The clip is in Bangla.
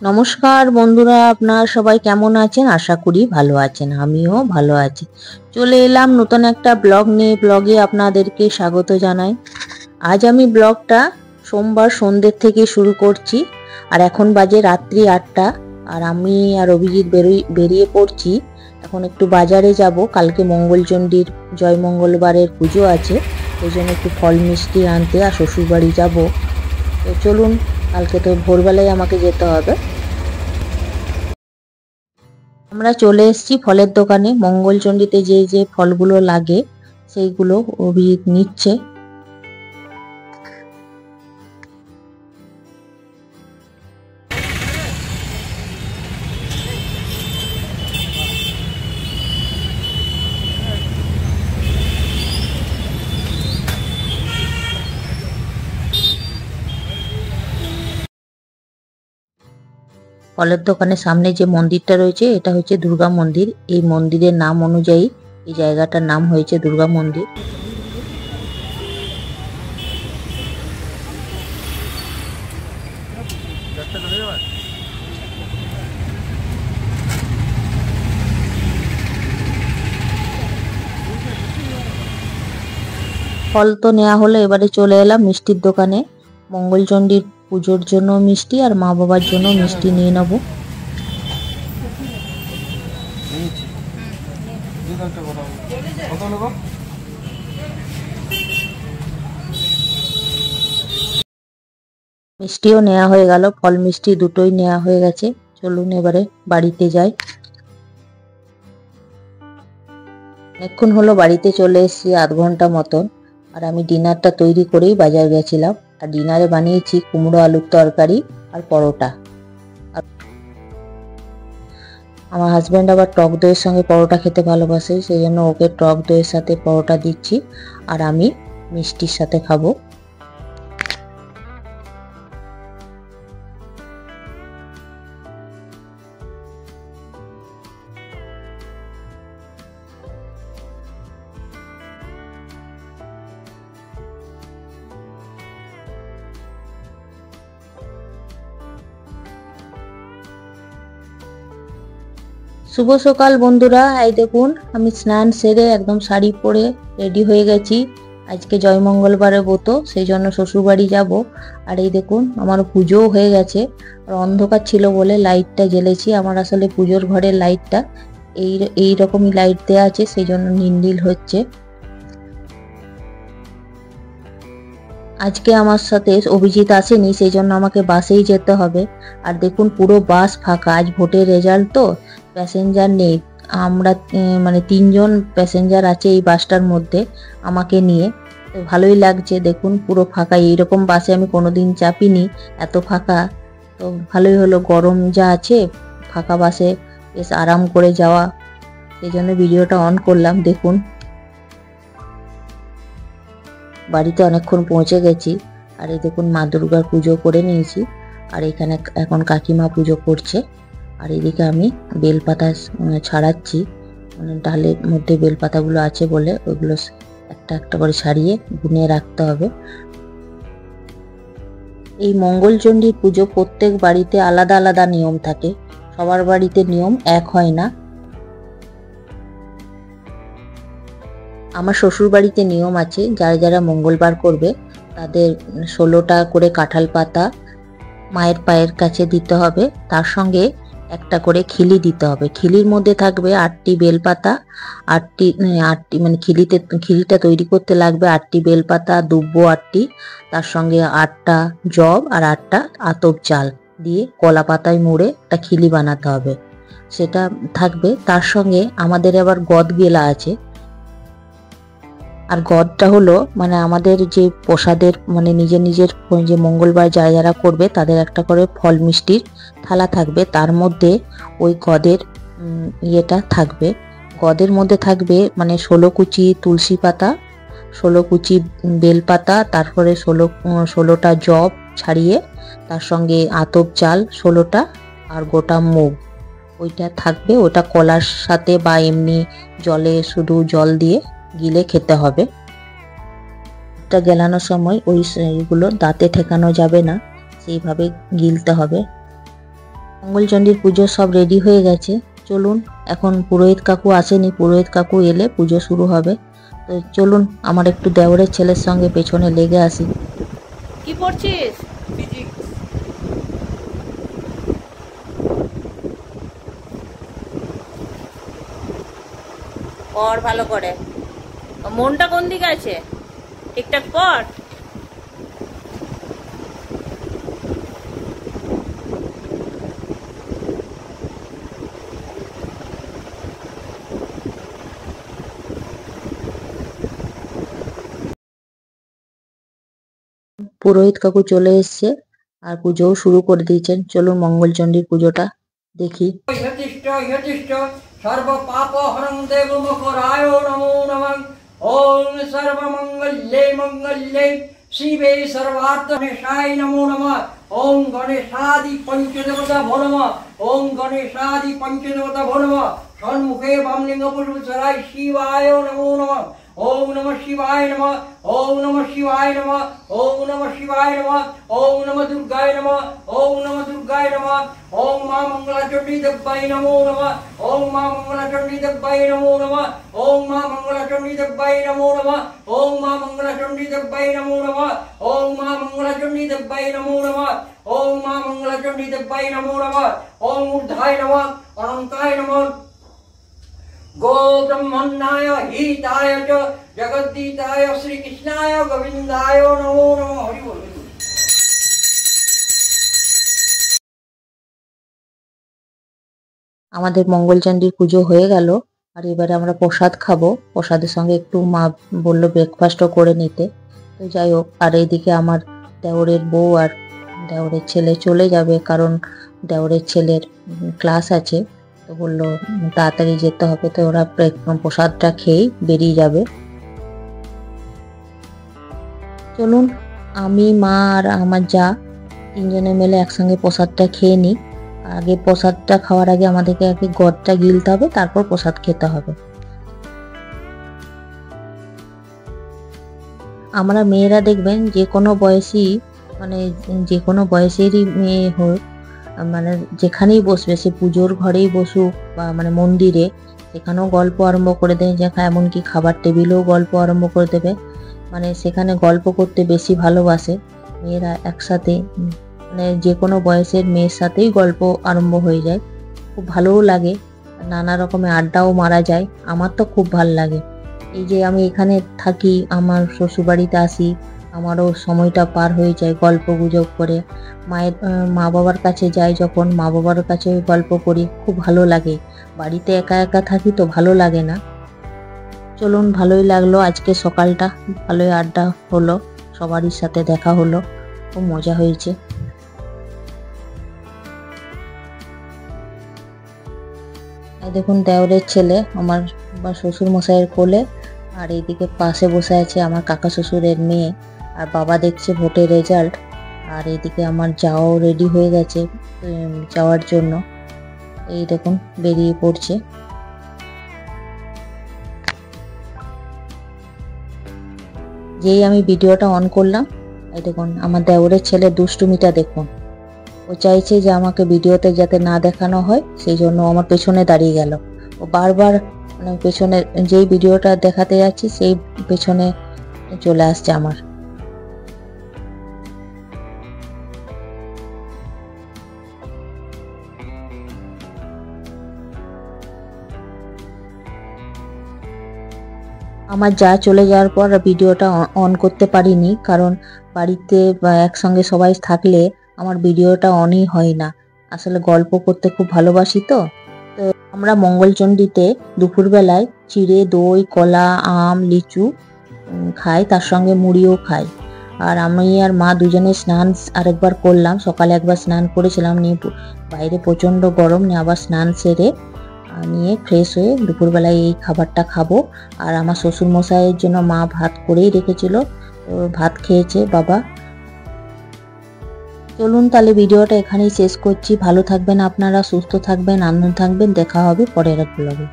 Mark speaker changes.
Speaker 1: নমস্কার বন্ধুরা, আপনারা সবাই কেমন আছেন? আশা করি ভালো আছেন। আমিও ভালো আছি। চলে এলাম নতুন একটা ব্লগ নিয়ে। ব্লগে আপনাদেরকে স্বাগত জানাই। আজ আমি ব্লগটা সোমবার সন্ধ্যের থেকে শুরু করছি। আর এখন বাজে রাত্রি 8টা। আর আমি আর অভিজিৎ বেরিয়ে পড়ছি। এখন একটু বাজারে যাব। কালকে মঙ্গলচণ্ডীর জয় মঙ্গলবারের পুজো আছে, সেই জন্য একটু ফল মিষ্টি আনতে আর শ্বশুরবাড়ি যাব। তো চলুন, কালকে তো ভোরবেলায় আমাকে যেতে হবে। আমরা চলে এসেছি ফলের দোকানে। মঙ্গলচণ্ডীতে যে যে ফলগুলো লাগে সেইগুলো অভিজিৎ নিচ্ছে। ফলের দোকানের সামনে যে মন্দিরটা রয়েছে এটা হচ্ছে দুর্গা মন্দির। এই মন্দিরের নাম অনুযায়ী এই জায়গাটার নাম হয়েছে দুর্গা মন্দির। ফল তো নেওয়া হলো, এবারে চলে এলাম মিষ্টির দোকানে। মঙ্গলচণ্ডীর পুজোর জন্য মিষ্টি আর মা বাবার জন্য মিষ্টি নিয়ে নেব। মিষ্টিও নেওয়া হয়ে গেল, ফল মিষ্টি দুটোই নেওয়া হয়ে গেছে। চলুন এবারে বাড়িতে যাই। অনেকক্ষণ হলো বাড়িতে চলে এসেছি, আধ ঘন্টা মতন। আর আমি ডিনারটা তৈরি করেই বাজার গেছিলাম। আর ডিনারে বানিয়েছি কুমড়ো আলুর তরকারি আর পরোটা। আমার হাজব্যান্ড আবার টক দইয়ের সঙ্গে পরোটা খেতে ভালোবাসে, সেই জন্য ওকে টক দইয়ের সাথে পরোটা দিচ্ছি আর আমি মিষ্টির সাথে খাবো। শুভ সকাল বন্ধুরা। এই দেখুন, আমি স্নান সেরে একদম শাড়ি পরে রেডি হয়ে গেছি। আজকে জয় মঙ্গলবারের ব্রত, সেই জন্য শ্বশুরবাড়ি যাব। আর এই দেখুন, আমার পুজোও হয়ে গেছে। আর অন্ধকার ছিল বলে লাইটটা জ্বেলেছি। আমার আসলে পুজোর ঘরের লাইটটা এই রকমই লাইট দেওয়া আছে, সেই জন্য নীল হচ্ছে। আজকে আমার সাথে অভিজিৎ আসেনি, সেই জন্য আমাকে বাসেই যেতে হবে। আর দেখুন, পুরো বাস ফাঁকা। আজ ভোটের রেজাল্ট তো, প্যাসেঞ্জার নেই। আমরা মানে 3জন প্যাসেঞ্জার আছে এই বাসটার মধ্যে আমাকে নিয়ে। তো ভালোই লাগছে, দেখুন পুরো ফাঁকা। এইরকম বাসে আমি কোনোদিন চাপিনি, এত ফাঁকা। তো ভালোই হলো, গরম যা আছে, ফাঁকা বাসে বেশ আরাম করে যাওয়া। সেই জন্য ভিডিওটা অন করলাম। দেখুন, বাড়িতে অনেকক্ষণ পৌঁছে গেছি। আর এই দেখুন, মা দুর্গার পুজো করে নিয়েছি। আর এখানে এখন কাকিমা পুজো করছে। আর এদিকে আমি বেলপাতা ছাড়াচ্ছি, মানে ডালের মধ্যে বেলপাতাগুলো আছে বলে ওইগুলো একটা একটা করে ছাড়িয়ে গুনিয়ে রাখতে হবে। এই মঙ্গলচণ্ডীর পুজো প্রত্যেক বাড়িতে আলাদা আলাদা নিয়ম থাকে, সবার বাড়িতে নিয়ম এক হয় না। আমার শ্বশুর বাড়িতে নিয়ম আছে, যারা যারা মঙ্গলবার করবে তাদের 16টা করে কাঁঠাল পাতা মায়ের পায়ের কাছে দিতে হবে। তার সঙ্গে একটা করে খিলি দিতে হবে। খিলির মধ্যে থাকবে 8টি বেলপাতা, 8টি মানে খিলিটা তৈরি করতে লাগবে 8টি বেলপাতা, দুব্বো 8টি, তার সঙ্গে 8টা জব আর 8টা আতপ চাল দিয়ে কলা পাতায় মুড়ে একটা খিলি বানাতে হবে, সেটা থাকবে। তার সঙ্গে আমাদের আবার গদ গেলা আছে। আর গদটা হলো মানে আমাদের যে প্রসাদের, মানে নিজের নিজের যে মঙ্গলবার যারা যারা করবে তাদের একটা করে ফল মিষ্টির থালা থাকবে। তার মধ্যে ওই গদের ইয়েটা থাকবে। গদের মধ্যে থাকবে মানে 16 কুচি তুলসী পাতা, 16 কুচি বেলপাতা, তারপরে 16টা জব ছাড়িয়ে, তার সঙ্গে আতপ চাল 16টা আর গোটা মুগ ওইটা থাকবে। ওটা কলার সাথে বা এমনি জলে শুধু জল দিয়ে গিলে খেতে হবে। এটা গেলানোর সময় ওইগুলো দাঁতে ঠেকানো যাবে না, সেইভাবে গিলতে হবে। মঙ্গলচণ্ডীর পুজো সব রেডি হয়ে গেছে। চলুন, এখন পুরোহিত কাকু আসেনি, পুরোহিত কাকু এলে পুজো শুরু হবে। তো চলুন আমার একটু দেওরের ছেলের সঙ্গে পেছনে লেগে আসি। কি পড়ছিস? পড় ভালো করে। মনটা কোন দিকে আছে? ঠিকঠাক পড়। পুরোহিত কাকু চলে এসছে আর পুজোও শুরু করে দিয়েছেন। চলুন মঙ্গলচণ্ডীর পুজোটা দেখি। সর্ব পাপ হরং দেব মুখরায় নমো নমঃ। ওম সর্বমঙ্গলে মঙ্গলে শিবে সর্বার্থ নাশায় নমো নমঃ। ওম গণেশাদি পঞ্চদেবতা ভো নমঃ। ওম গণেশাদি পঞ্চদেবতা ভো নমঃ। সম্মুখে বামলিঙ্গ পুষ্পচরায় শিবায় নমো নমঃ। ओम नमः शिवाय नमः। ओम नमः शिवाय नमः। ओम नमः शिवाय नमः। ओम नमः दुर्गाय नमः। ओम नमः दुर्गाय नमः। ओम मां मंगलाचंडी देव्यै नमो नमः। ओम मां मंगलाचंडी देव्यै नमो नमः। ओम मां मंगलाचंडी देव्यै नमो नमः। ओम मां मंगलाचंडी देव्यै नमो नमः। ओम मां मंगलाचंडी देव्यै नमो नमः। ओम मां मंगलाचंडी देव्यै नमो नमः। ओम ऊर्ध्वाय नमः। अनंताय नमः। गो ब्रह्मण्याय हिताय च जगद्दीताय श्री कृष्णाय गोविंदाय नमो नमः। हरि बोल। আমাদের মঙ্গলচণ্ডীর পুজো হয়ে গেল আর এবারে আমরা প্রসাদ খাবো। প্রসাদের সঙ্গে একটু মা বললো ব্রেকফাস্টও করে নিতে। তো যাই হোক, আর এইদিকে আমার দেওরের বউ আর দেওরের ছেলে চলে যাবে, কারণ দেওরের ছেলের ক্লাস আছে। তো বললো তাড়াতাড়ি যেতে হবে, তো ওরা প্রসাদটা খেয়েই বেরিয়ে যাবে। চলুন আমি, মা আর আমার যা তিনজনে মিলে একসঙ্গে প্রসাদটা খেয়ে নিই। আগে প্রসাদটা খাওয়ার আগে আমাদেরকে আগে গদটা গিলতে হবে, তারপর প্রসাদ খেতে হবে। আমরা মেয়েরা দেখবেন যে কোনো বয়সী, মানে যে কোনো বয়সেরই মেয়ে হোক, মানে যেখানেই বসবে, সে পুজোর ঘরেই বসুক বা মানে মন্দিরে, সেখানেও গল্প আরম্ভ করে দেয়। যে এমনকি খাবার টেবিলেও গল্প আরম্ভ করে দেবে, মানে সেখানে গল্প করতে বেশি ভালোবাসে মেয়েরা। একসাথে মানে যে কোনো বয়সের মেয়ের সাথেই গল্প আরম্ভ হয়ে যায়, খুব ভালোও লাগে, নানা রকমের আড্ডাও মারা যায়। আমার তো খুব ভালো লাগে। এই যে আমি এখানে থাকি, আমার শ্বশুরবাড়িতে আসি, আমারও সময়টা পার হয়ে যায় গল্প গুজব করে। মা বাবার কাছে যাই যখন, মা বাবার কাছে গল্প করি, খুব ভালো লাগে। বাড়িতে একা একা থাকি তো ভালো লাগে না। চলুন, ভালোই লাগলো আজকে সকালটা, ভালোই আড্ডা হলো, সবারই সাথে দেখা হলো, খুব মজা হয়েছে। দেখুন দেওরের ছেলে আমার শ্বশুর মশাইয়ের কোলে, আর এইদিকে পাশে বসে আছে আমার কাকা শ্বশুরের মেয়ে, আর বাবা দেখছে ভোটের রেজাল্ট। আর এইদিকে আমার যাও রেডি হয়ে গেছে যাওয়ার জন্য, এই দেখুন বেরিয়ে পড়ছে। যেই আমি ভিডিওটা অন করলাম, এই দেখুন আমার দেওরের ছেলে দুষ্টুমিটা দেখুন। ও চাইছে যে আমাকে ভিডিওতে যাতে না দেখানো হয়, সেই জন্য আমার পেছনে দাঁড়িয়ে গেল। ও বারবার মানে পেছনে যেই ভিডিওটা দেখাতে যাচ্ছি সেই পেছনে চলে আসছে আমার। আমার যা চলে যাওয়ার পর ভিডিওটা অন করতে পারিনি, কারণ বাড়িতে একসঙ্গে সবাই থাকলে আমার ভিডিওটা অনই হয় না। আসলে গল্প করতে খুব ভালোবাসি তো। আমরা মঙ্গলচণ্ডীতে দুপুরবেলায় চিড়ে, দই, কলা, আম, লিচু খাই, তার সঙ্গে মুড়িও খাই। আর আমি আর মা দুজনে স্নান আরেকবার করলাম। সকালে একবার স্নান করেছিলাম, নিয়ে বাইরে প্রচণ্ড গরম, নিয়ে আবার স্নান সেরে নিয়ে ফ্রেশ হয়ে দুপুরবেলায় এই খাবারটা খাবো। আর আমার শ্বশুর মশাইয়ের জন্য মা ভাত করেই রেখেছিল, তো ভাত খেয়েছে বাবা। চলুন তাহলে ভিডিওটা এখানেই শেষ করছি। ভালো থাকবেন আপনারা, সুস্থ থাকবেন, আনন্দ থাকবেন। দেখা হবে পরের ব্লগে।